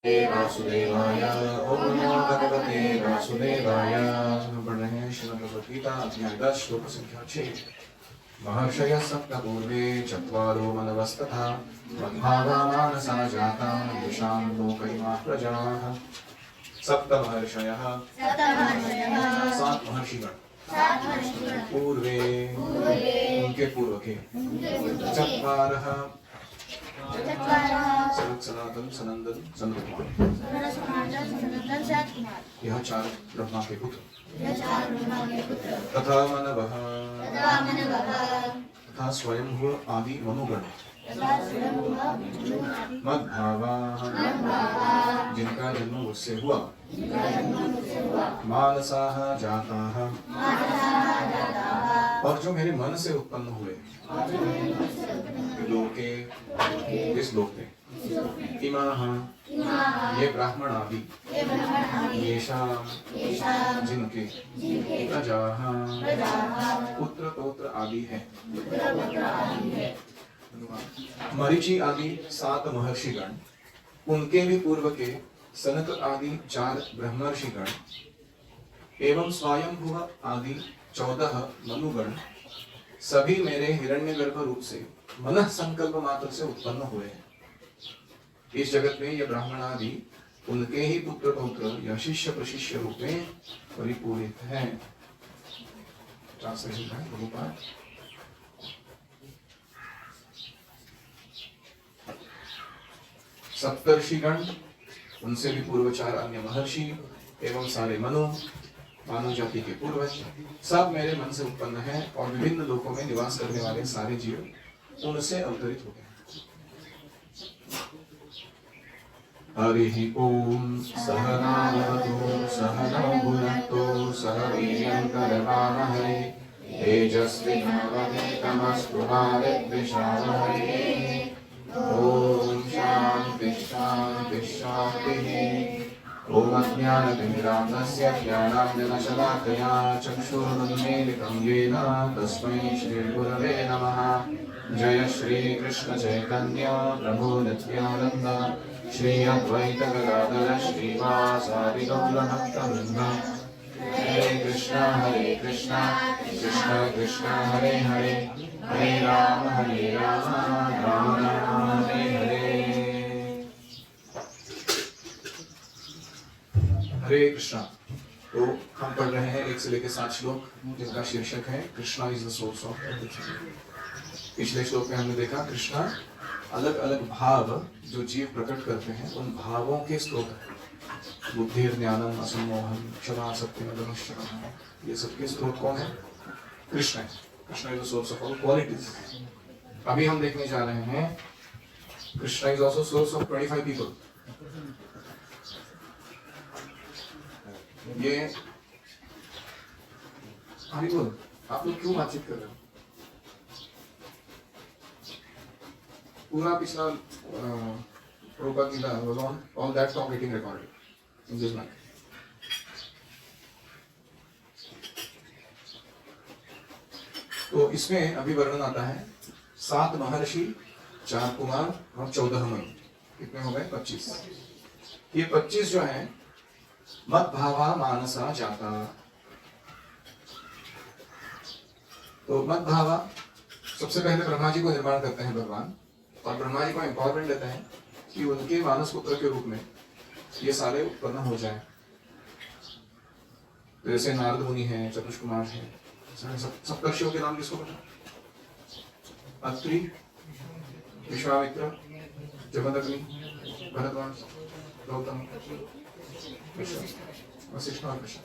वासुदेवाय। ओम नमो भगवते वासुदेवाय। हम पढ़ रहे हैं श्रीमद् भगवद गीता अध्याय 10 श्लोक संख्या 6। महर्षयः सप्त पूर्वे चत्वारो मनवस्तथा मद्भावा मानसा जाता येषां लोक इमाः प्रजाः। सप्त महर्षयः, सात महर्षिगण, पूर्वे उनके पूर्व के, चत्वारः सनत सनंदन सनत यह चार ब्रह्मा के पुत्र, तथा मनवः तथा स्वयंभू आदि मनुगण, मद्भावाः जिनका जन्म मुझसे हुआ, मानसाः जाताः और जो मेरे मन से उत्पन्न हुए, लोके इस लोक में, इमाः ये ब्राह्मण आदि, येषां जिनके, प्रजाः पुत्र पौत्र आदि है। मरीचि आदि सात महर्षिगण, उनके भी पूर्व के सनक आदि चार ब्रह्मर्षिगण, एवं स्वयंभुव आदि 14 मनुगण, सभी मेरे हिरण्यगर्भ रूप से मनः संकल्प मात्र से उत्पन्न हुए हैं। इस जगत में ये ब्राह्मण आदि उनके ही पुत्र पौत्र या शिष्य प्रशिष्य रूप में परिपूरित हैं। ट्रांसलेशन है प्रभुपाद। सप्तर्षिगण, उनसे भी पूर्व चार अन्य महर्षि एवं सारे मानव जाति के पूर्वज, सब मेरे मन से उत्पन्न हैं और विभिन्न लोकों में निवास करने वाले सारे जीव उनसे अवतरित हो गए। हरि ओम सहनावतु सहनौ भुनक्तु सह वीर्यं करवावहै तेजस्विनावधीतमस्तु मा विद्विषावहै। ओम शांति शांति शांति। ओम अज्ञानतिमिरान्धस्य ज्ञानाञ्जनशलाकया चक्षुरुन्मीलितं येन तस्मै श्रीगुरवे नमः। जय श्री कृष्ण चैतन्य प्रभु नित्यानंद श्री अद्वैत गदाधर श्रीवासादि गौरभक्तवृंद। हरे कृष्णा कृष्ण कृष्ण हरे हरे, हरे राम राम राम हरे हरे। हरे कृष्णा। तो हम पढ़ रहे हैं 1 से लेकर 7 श्लोक, जिनका शीर्षक है Krishna is the source of everything. पिछले श्लोक में हमने देखा कृष्णा अलग अलग भाव जो जीव प्रकट करते हैं उन भावों के स्रोत है। बुद्धि ज्ञानम असम्मोहन क्षमा सत्यम दमश्चरण, ये सबके स्रोत कौन है? कृष्ण है। Krishna is the source of all qualities. अभी हम देखने जा रहे हैं Krishna is also source of 25 people. ये हरि बोल, आप लोग क्यों बातचीत कर रहे हो? पूरा पिछला Prabhupada Gita was on all that talk getting recorded in this mic. तो इसमें अभी वर्णन आता है 7 महर्षि, 4 कुमार और 14 मनु। कितने हो गए? 25। ये 25 जो है मद्भावा मानसा जाता। तो मद्भावा सबसे पहले ब्रह्मा जी को निर्माण करते हैं भगवान, और ब्रह्मा जी को एम्पावरमेंट देते हैं कि उनके मानस पुत्र के रूप में ये सारे उत्पन्न हो जाए। तो जैसे नारद मुनि हैं, चतुष कुमार हैं, सप्तर्षियों के नाम किसको पता? अत्रि, विश्वामित्र, जमदग्नि, भरद्वाज, गौतम, वशिष्ठ और कृष्ण।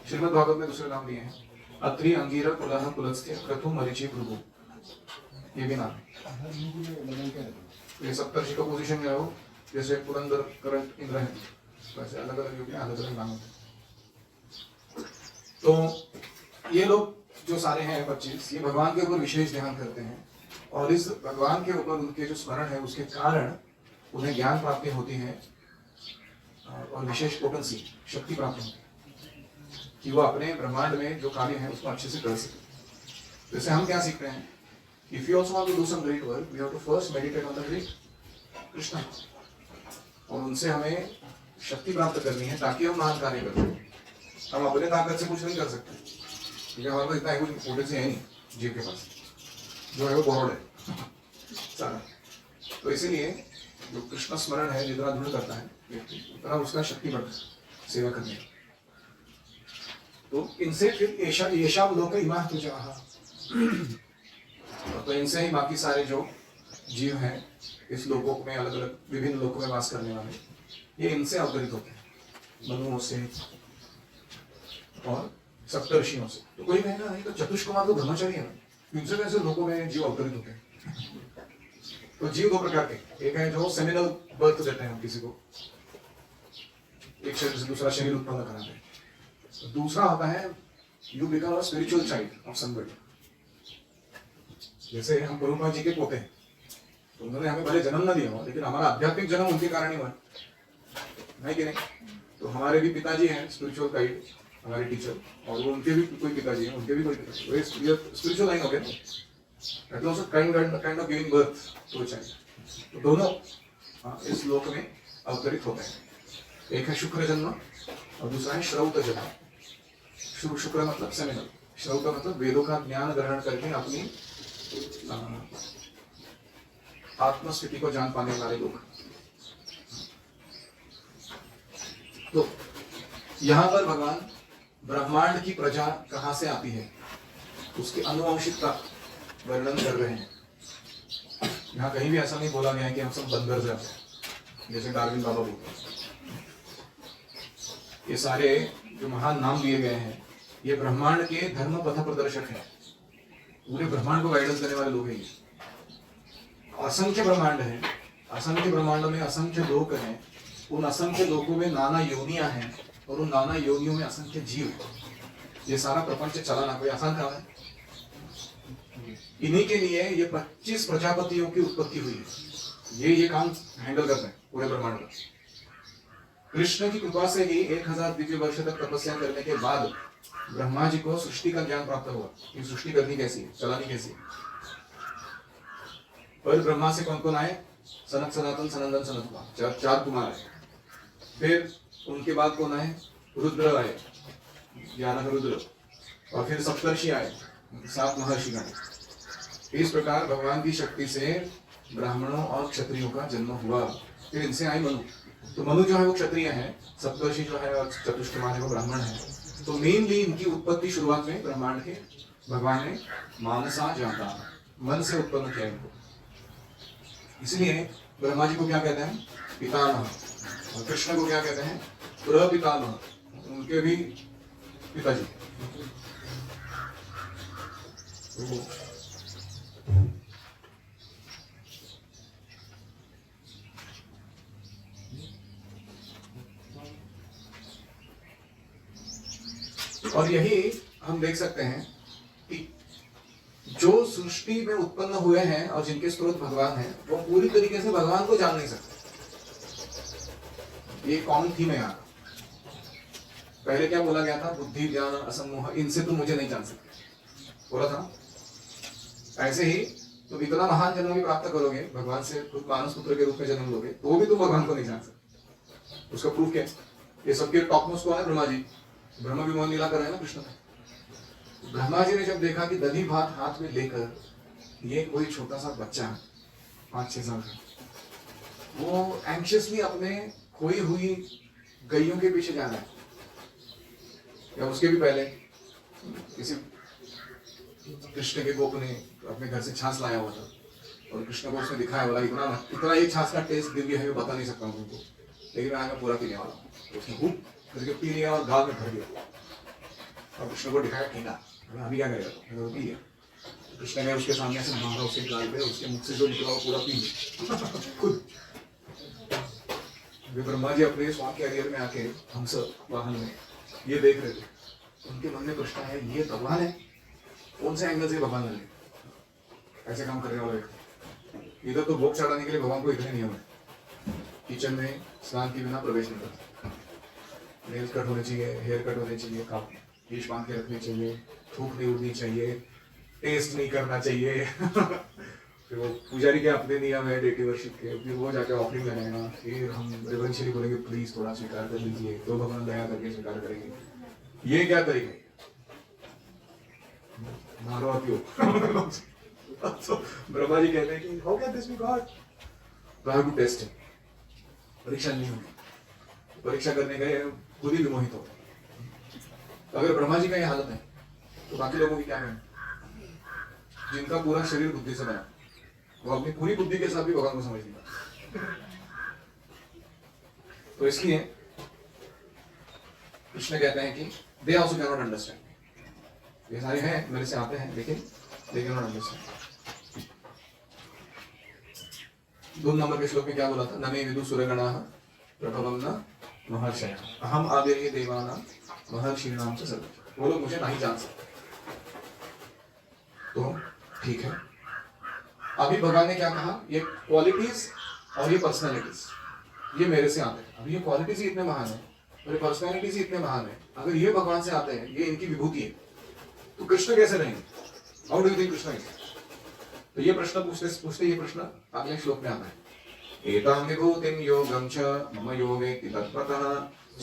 श्रीमद् भागवत में दूसरे नाम दिए हैं, अत्रि, अंगीरक, पुलह, पुलस्त्य, क्रतु, मरीचि, भृगु, ये भी नाम है। ये सप्तर्षि का पोजीशन क्या हो, जैसे पुरंदर, करंट, इंद्र है, वैसे अलग अलग योग में अलग अलग नाम होते हैं। तो ये लोग जो सारे हैं 25, ये भगवान के ऊपर विशेष ध्यान करते हैं, और इस भगवान के ऊपर उनके जो स्मरण है उसके कारण उन्हें ज्ञान प्राप्ति होती है और विशेष पोटेंसी, शक्ति प्राप्त होती है कि वो अपने ब्रह्मांड में जो कार्य है उसको अच्छे से कर सके। तो इससे हम क्या सीख रहे हैं? If you also want to do some great work, we have to first meditate on the great Krishna. और उनसे हमें शक्ति प्राप्त करनी है ताकि हम महान कार्य कर सकें। हम अपने ताकत से कुछ नहीं कर सकते, क्योंकि हमारे पास इतना कुछ पोटेंसी है नहीं जीव के पास, जो है वो बोरोड है सारा। तो इसीलिए जो कृष्ण स्मरण है जितना दृढ़ करता है उतना उसका शक्ति बढ़ता है सेवा करने का। तो इनसे फिर येषां लोक इमाः तुजाः, तो इनसे ही बाकी सारे जो जीव हैं इस लोकों में, अलग अलग विभिन्न लोकों में वास करने वाले, ये इनसे अवतरित होते हैं, मनुओं से और सप्तर्षियों से। तो कोई कहेगा नहीं तो चतुष्कुमार तो ब्रह्मचारी है, इनसे कैसे लोकों में जीव अवतरित होते हैं? तो जीव दो प्रकार के, एक है जो सेमिनल बर्थ देते हैं किसी को, एक शरीर से दूसरा शरीर उत्पन्न कराते हैं। दूसरा होता है you become a spiritual child of somebody. जैसे हम प्रभुपाद जी के पोते हैं, तो उन्होंने हमें भले जन्म न दिया हो, लेकिन हमारा आध्यात्मिक जन्म उनके कारण ही हुआ है कि नहीं? तो हमारे भी पिताजी हैं स्पिरिचुअल गाइड, हमारे टीचर, और उनके भी कोई पिताजी हैं, उनके भी कोई पिताजी, तो स्पिरिचुअल लाइन हो गया। That also kind of giving birth to a child. तो दोनों इस लोक में अवतरित होते हैं। एक है शुक्र जन्म और दूसरा है श्रौत जन्म। शुक्र मतलब सेमिनल, श्रौत मतलब वेदों का ज्ञान ग्रहण करके अपनी आत्मस्थिति को जान पाने वाले लोग। तो यहां पर भगवान ब्रह्मांड की प्रजा कहां से आती है उसकी आनुवंशिकता वर्णन कर रहे हैं। यहां कहीं भी ऐसा नहीं बोला गया है कि हम सब बंदर से आते हैं, जैसे डार्विन बाबा बोलते हैं। ये सारे जो महान नाम दिए गए हैं ये ब्रह्मांड के धर्म पथ प्रदर्शक हैं, पूरे ब्रह्मांड को गाइडेंस देने वाले लोग हैं। असंख्य ब्रह्मांड है, असंख्य ब्रह्मांडों में असंख्य लोक हैं, उन असंख्य लोकों में नाना योनियां हैं और उन नाना योनियों में असंख्य जीव। ये सारा प्रपंच चलाना कोई आसान काम है? इन्हीं के लिए ये 25 प्रजापतियों की उत्पत्ति हुई है। ये काम हैंडल करते हैं पूरे ब्रह्मांड का। कृष्ण की कृपा से ही 1000 दिव्य वर्ष तक तपस्या करने के बाद ब्रह्मा जी को सृष्टि का ज्ञान प्राप्त हुआ कि सृष्टि करनी कैसी है, चलानी कैसी है। पर ब्रह्मा से कौन कौन आए? सनक, सनातन, सनंदन, सनत कुमार, चार कुमार आए। फिर उनके बाद कौन आए? रुद्र आए, 11 रुद्र, और फिर सप्तर्षि आए, 7 महर्षि आए। इस प्रकार भगवान की शक्ति से ब्राह्मणों और क्षत्रियों का जन्म हुआ। फिर इनसे आई मनु। तो मनु जो है वो क्षत्रिय है, सप्तर्षि जो है और चतुष्कुमार है वो ब्राह्मण है। तो मेनली इनकी उत्पत्ति शुरुआत में ब्रह्मांड के भगवान ने मानसा जाता, मन से उत्पन्न किया इनको। इसलिए ब्रह्मा जी को क्या कहते हैं? पितामह। और कृष्ण को क्या कहते हैं? प्रपितामह, उनके भी पिताजी। और यही हम देख सकते हैं कि जो सृष्टि में उत्पन्न हुए हैं और जिनके स्रोत भगवान हैं वो पूरी तरीके से भगवान को जान नहीं सकते। ये कॉमन थीम है यहाँ। पहले क्या बोला गया था? बुद्धि ज्ञान असमोह, इनसे तुम मुझे नहीं जान सकते बोला था। ऐसे ही तुम इतना महान जन्म भी प्राप्त करोगे, भगवान से खुद मानस पुत्र के रूप में जन्म लोगे, तो भी तुम भगवान को नहीं जान सकते। उसका प्रूफ क्या है? ये सबके टॉप मोस्ट कौन है? ब्रह्मा जी। ब्रह्मा भी मोहन लीला कर रहे हैं ना कृष्ण में। ब्रह्मा जी ने जब देखा कि दधी भात हाथ में लेकर ये कोई छोटा सा बच्चा 5-6 साल का, वो एंशियसली अपने खोई हुई गैयों के पीछे जा रहा है, या उसके भी पहले किसी कृष्ण के गोप ने अपने घर से छाछ लाया हुआ था और कृष्ण को उसने दिखाया, बोला इतना ये छाछ का टेस्ट दिव्य है, बता नहीं सकता हूँ तुमको, लेकिन मैं पूरा पीने वाला हूँ। उसने खूब करके पी लिया और गाल में भर दिया और कृष्ण को दिखाया ठेंगा, अभी क्या करेगा? तो पी लिया। कृष्ण ने उसके सामने से मारा उसके गाल पे, उसके मुख से जो निकला वो पूरा पी लिया खुद। ब्रह्मा जी अपने स्वान कैरियर में आके हंस वाहन में ये देख रहे थे। उनके मन में प्रश्न है, ये भगवान है? कौन से एंगल से भगवान लगे ऐसे काम करने वाले? इधर तो भोग चढ़ाने के लिए भगवान को इतने नियम है, किचन में स्नान के बिना प्रवेश नहीं करता, नेल्स कट होने चाहिए, हेयर कट होने चाहिए, केश बांध के रखने चाहिए, थूक नहीं उड़नी चाहिए, टेस्ट नहीं करना चाहिए फिर वो पुजारी के अपने नियम है डेटी वर्शिप के, फिर वो जाके ऑफरिंग लगाएगा, फिर हम रेवरेंशियली बोलेंगे प्लीज थोड़ा स्वीकार कर लीजिए, तो भगवान दया करके स्वीकार करेंगे। ये क्या तरीका है? मारो आप तो ब्रह्मा जी कहते हैं कि how can this be God? तो I have to test him. परीक्षा नहीं होगी, परीक्षा करने गए खुद ही विमोहित होते हैं। तो अगर ब्रह्मा जी का ये हालत है तो बाकी लोगों की क्या है? जिनका पूरा शरीर बुद्धि से बना, वो अपनी पूरी बुद्धि के साथ भी भगवान को समझ नहीं पाते। तो इसलिए कृष्ण कहते हैं कि they also can not understand. ये सारे हैं मेरे से आते हैं लेकिन they can not understand. 2 number के श्लोक में क्या बोला था? नमे विदु सुरगणाः प्रभवं न महर्षयः अहम आदिर्य देवानां महर्षीणां च सर्वज्ञः। वो लोग मुझे नहीं जान सकते। तो ठीक है, अभी भगवान ने क्या कहा? ये क्वालिटीज और ये पर्सनैलिटीज ये मेरे से आते हैं। अभी ये क्वालिटीज ही इतने महान है और ये पर्सनैलिटीज ही इतने महान है, अगर ये भगवान से आते हैं, ये इनकी विभूति है, तो कृष्ण कैसे रहेंगे? How do you think Krishna is? तो ये प्रश्न पूछते ये प्रश्न अगले श्लोक में आता है। एतां विभूतिं योगं च मम यो वेत्ति तत्त्वतः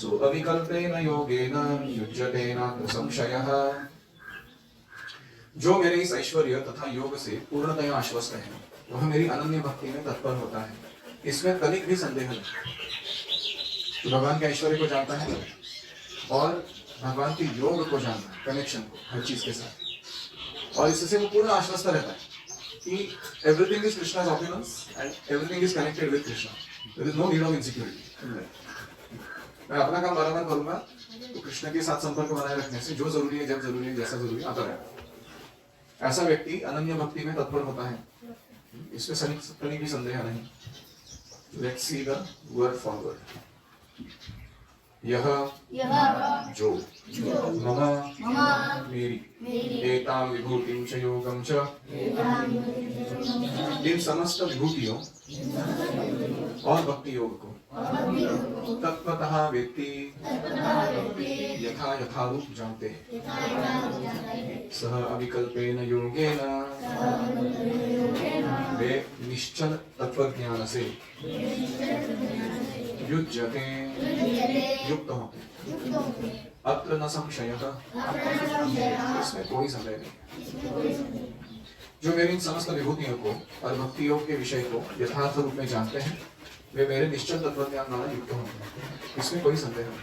सो अविकल्पेन योगेन युज्यते नात्र संशयः। जो मेरे इस ऐश्वर्य तथा योग से पूर्णतया आश्वस्त है, वह मेरी अनन्य भक्ति में तत्पर होता है, इसमें तनिक भी संदेह नहीं। तो भगवान के ऐश्वर्य को जानता है और भगवान के योग को जानता है, कनेक्शन को हर चीज के साथ, और इससे वो पूर्ण आश्वस्त रहता है कि एवरीथिंग इज कृष्णा's opulence and everything is connected with Krishna. There is no need of insecurity. मैं अपना काम बराबर करूंगा तो कृष्ण के साथ संपर्क बनाए रखने से जो जरूरी है, जब जरूरी है, जैसा जरूरी है, आता रहेगा। ऐसा व्यक्ति अनन्य भक्ति में तत्पर होता है, इसमें तनिक भी संदेह नहीं। Let's see the word forward. यह जो मम मेरी एतां विभूतिं च योगं च इन समस्त विभूतियों और भक्ति योग को तत्वतः वेत्ति यथा यथारूप जानते हैं। सह अविकल्पेन योगेन वे निश्चल तत्वज्ञान से युज्यते युक्त होते अत्र न संशयः, इसमें कोई संदेह नहीं। जो मेरी इन समस्त विभूतियों को और भक्ति योग के विषय को यथार्थ रूप में जानते हैं, वे मेरे निश्चल तत्वज्ञान द्वारा युक्त होते हैं, इसमें कोई संदेह नहीं।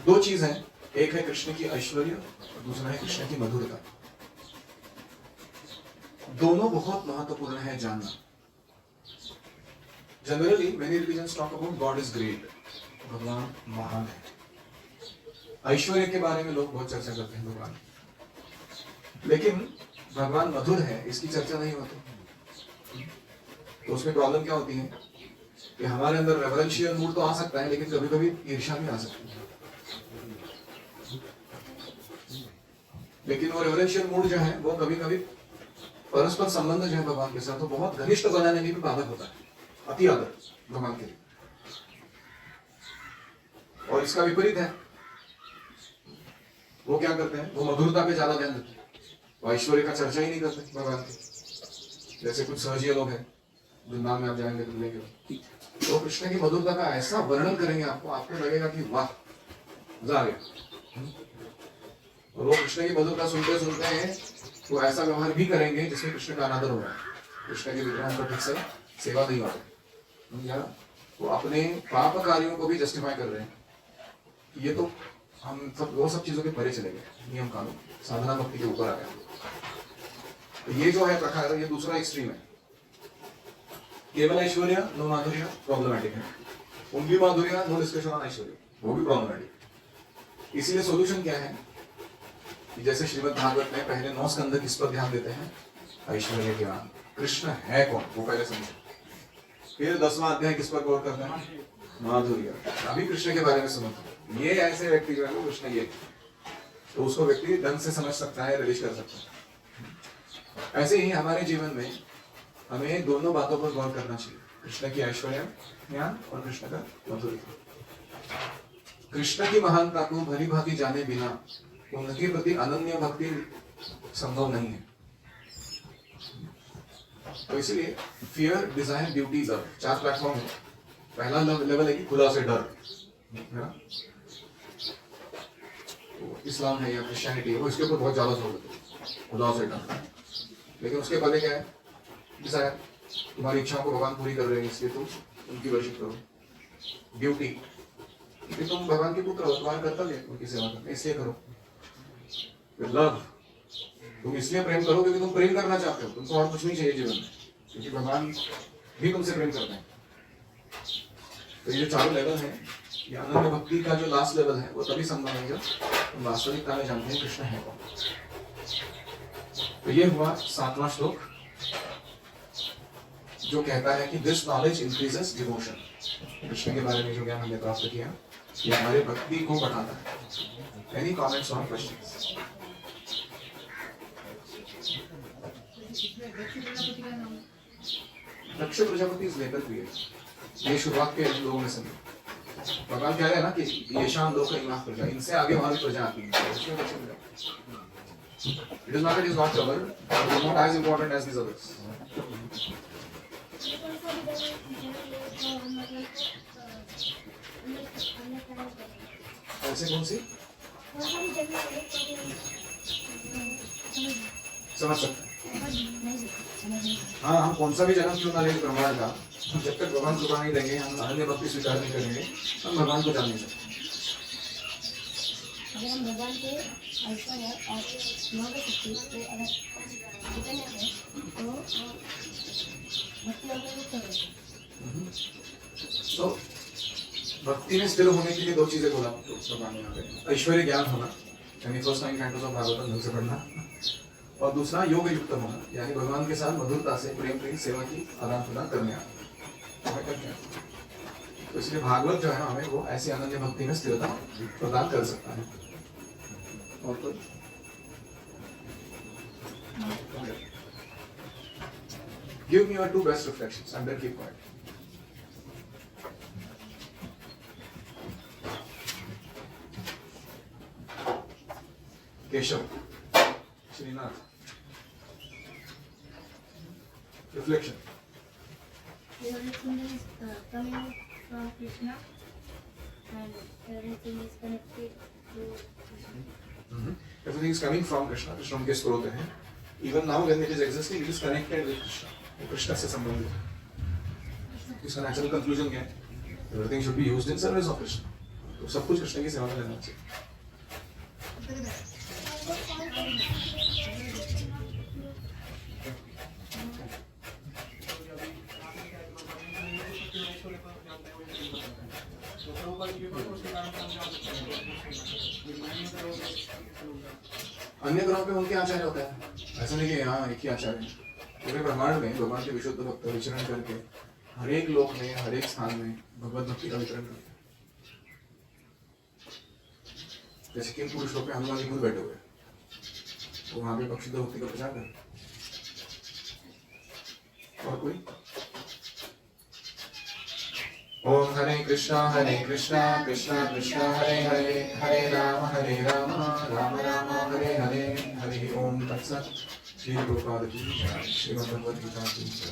दो चीज है, एक है कृष्ण की ऐश्वर्य और दूसरा है कृष्ण की मधुरता। दोनों बहुत महत्वपूर्ण है जानना। Generally many religions talk about God is great, भगवान महान है। ऐश्वर्य के बारे में लोग बहुत चर्चा करते हैं भगवान, लेकिन भगवान मधुर है इसकी चर्चा नहीं होती। तो उसमें प्रॉब्लम क्या होती है कि हमारे अंदर रेवरेंशियल मूड तो आ सकता है, लेकिन कभी कभी ईर्ष्या भी आ सकती है। लेकिन वो रेवरेंशियल मूड जो है वो कभी कभी परस्पर संबंध जो है भगवान के साथ वो बहुत घनिष्ठ बनाने में भी बाधक होता है, अति आदर भगवान के लिए। और इसका विपरीत है, वो क्या करते हैं? वो मधुरता पे ज्यादा ध्यान देते हैं, वो ऐश्वर्य का चर्चा ही नहीं करते भगवान की। जैसे कुछ सहजीय लोग हैं, वृंदावन में आप जाएंगे तो मिलेंगे, तो कृष्ण की मधुरता का ऐसा वर्णन करेंगे आपको लगेगा कि वाह मजा आ गया। और वो कृष्ण की मधुरता सुनते सुनते हैं तो ऐसा व्यवहार भी करेंगे जिसमें कृष्ण का अनादर हो रहा है, कृष्ण के विग्रह को ठीक से सेवा नहीं हो रही, या वो अपने पाप कार्यों को भी जस्टिफाई कर रहे हैं कि ये तो हम सब वो सब चीजों के परे चले गए, नियम कानून साधना भक्ति के ऊपर आ गया। तो ये जो है प्रकार, ये दूसरा एक्सट्रीम है। केवल ऐश्वर्य नो माधुर्य प्रॉब्लमैटिक है, ओनली माधुर्य नो डिस्कशन ऑन ऐश्वर्य, वो भी प्रॉब्लमैटिक। इसीलिए सॉल्यूशन क्या है कि जैसे श्रीमद् भागवत में पहले 9 स्कंद किस पर ध्यान देते हैं? ऐश्वर्य ज्ञान, कृष्ण है कौन वो पहले समझो। फिर 10वां अध्याय किस पर गौर करते हैं? माधुर्य। अभी कृष्ण के बारे में समझो। ये ऐसे व्यक्ति जो है वो कृष्ण ये, तो उसको व्यक्ति ढंग से समझ सकता है, रिलीज कर सकता है। ऐसे ही हमारे जीवन में हमें दोनों बातों पर गौर करना चाहिए, कृष्ण की ऐश्वर्य ज्ञान और कृष्ण का मधुरता। कृष्ण की महानता को भली भांति जाने बिना उनके प्रति अनन्य भक्ति संभव नहीं है। तो इसलिए fear, desire, duty, love, 4 platform है। पहला लेवल है कि खुदा से डर, है ना? तो इस्लाम है या क्रिश्चियनिटी है, वो इसके ऊपर बहुत ज्यादा जोर देते हैं, खुदा से डर। लेकिन उसके पहले क्या है? डिजायर, तुम्हारी इच्छाओं को भगवान पूरी कर रहे हैं, इसलिए तुम उनकी वर्शिप करो। ड्यूटी, कि तुम भगवान के पुत्र हो, तुम्हारा कर्तव्य है उनकी सेवा करना, इसलिए करो। फिर लव, तुम इसलिए प्रेम करो क्योंकि तुम प्रेम करना चाहते हो, तुमको और कुछ नहीं चाहिए जीवन में, क्योंकि भगवान भी तुमसे प्रेम करते हैं। तो ये जो 4 लेवल है, ये अनन्य भक्ति का जो लास्ट लेवल है, वो तभी संभव है जब तुम वास्तविकता में जानते हैं कृष्ण है कौन। तो ये हुआ 7वां श्लोक, जो कहता है कि this knowledge increases devotion. Krishna के बारे में जो ज्ञान हमने प्राप्त किया, ये हमारे भक्ति को बढ़ाता है। Any comments on questions? Daksha Prajapati is later create, ये शुरुआत के लोगों में से भगवान कह रहे हैं ना कि ये शाम लोग का प्रजा, इनसे आगे वहां भी प्रजा आती है। It is not that he is not covered, but he is not as important as these others. ऐसे कौन सी समझ सकते हैं? हाँ, हम कौन सा भी जन्म क्यों ना ले ब्रह्मांड का, जब तक भगवान कृपा नहीं देंगे, हम अनन्य भक्ति स्वीकार नहीं करेंगे, हम भगवान को जान नहीं सकते। अगर हम भगवान के ऐश्वर्य और शक्ति को अगर जितने हैं तो भक्ति अंतर मुक्त हो जाएगी। तो भक्ति में स्थिर होने के लिए 2 चीजें बोला भगवान ने यहाँ पे, ऐश्वर्य ज्ञान होना, यानी फर्स्ट 9 कैंटोस ऑफ भागवतम ढंग से पढ़ना, और दूसरा योग युक्त होना, यानी भगवान के साथ मधुरता से प्रेम प्रेम सेवा की आदान प्रदान करने आना। तो इसलिए भागवत जो है हमें वो ऐसी अनन्य भक्ति में स्थिरता प्रदान कर सकता है। और कुछ give me your 2 best reflections and then keep quiet. Keshav, Shrinath, reflection. Everything is coming from Krishna and everything is connected to Krishna. Everything is coming from Krishna. Krishna उनके स्रोत हैं. Even now when it is existing, it is connected with Krishna. Krishna से संबंधित है. इसका natural conclusion क्या है? Everything should be used in service of Krishna. तो सब कुछ कृष्ण की सेवा में लेना चाहिए. अन्य ग्रहों पे उनके आचार्य होता है, ऐसा नहीं कि यहाँ एक ही आचार्य है। पूरे ब्रह्मांड में भगवान के विशुद्ध भक्त विचरण करके हर एक लोक में, हर एक स्थान में भगवत भक्ति का वितरण करते हैं। जैसे कि पुरुष लोग पे हनुमान जी खुद बैठे हुए हैं, तो वहां पे भक्ति भक्ति का प्रचार करें। और कोई? ओम हरे कृष्णा कृष्णा कृष्णा हरे हरे, हरे राम राम राम हरे हरे, हरि ओम तत्सत्। श्री प्रभुपाद की जय। श्रीमद् भगवद गीता की जय।